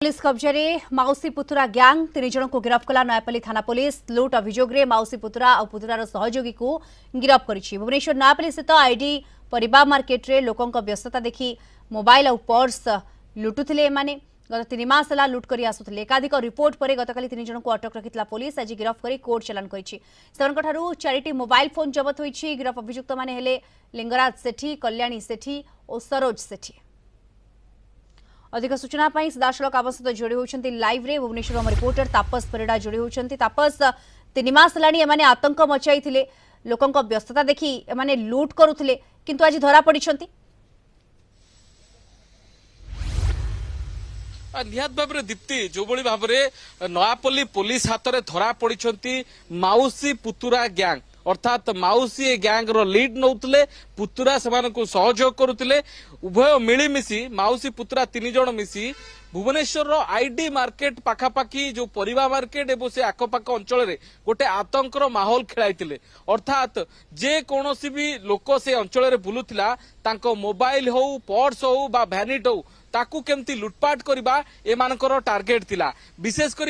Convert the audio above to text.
Police कब्जे मौसी पुतुरा gang 3 जन को गिरफ्त कला नयापल्ली थाना पुलिस। लुट अभियोग में मौसी पुतुरा और पुतुरार सहयोगी को गिरफ्त कर भुवनेश्वर नयापल्ली स्थित आईडी परिबा मार्केट रे लोकों व्यस्तता देखि मोबाइल और पर्स लुटुले एमाने गत 3 मास है लुट कर आसुले। एकाधिक रिपोर्ट पर गतकाली 3 जन को अटक रखिता पुलिस आज गिरफ्त कर कोर्ट चालान कर 4 मोबाइल फोन जबत होती। गिरफ्त अभियुक्त माने हेले लिंगराज सेठी, कल्याणी सेठी और सरोज सेठी। अधिक सूचना सीधासलख आम सहित जोड़ी होती लाइव रे भुवनेश्वर आम रिपोर्टर तापस परिड़ा जोड़ी होती। तापस 3 मास है आतंक मचाई लोकों व्यस्तता देखि एमाने लुट करुले किंतु आज धरा पड़ी। निहात भाव में दीप्ति जो भाव में नयापल्ली पुलिस हाथ में धरा पड़ी मौसी पुतुरा गैंग अर्थात मौसी गैंग रो लीड नौतले पुतुरा से सहयोग करुले। उभय मिलीमिशी मौसी पुतुरा 3 जन मिसी भुवनेश्वर आईडी मार्केट पाखापाखि जो परिबा मार्केट एवं से आखपाख अंचल में गोटे आतंकर माहौल खेलाई अर्थात जे कौनसी भी लोक से अंचल में बुलूला तांको मोबाइल हो पर्स हो बा भैनिट हो ताकू केमती लुटपाट करवा एमानकर टार्गेट थिला। विशेषकर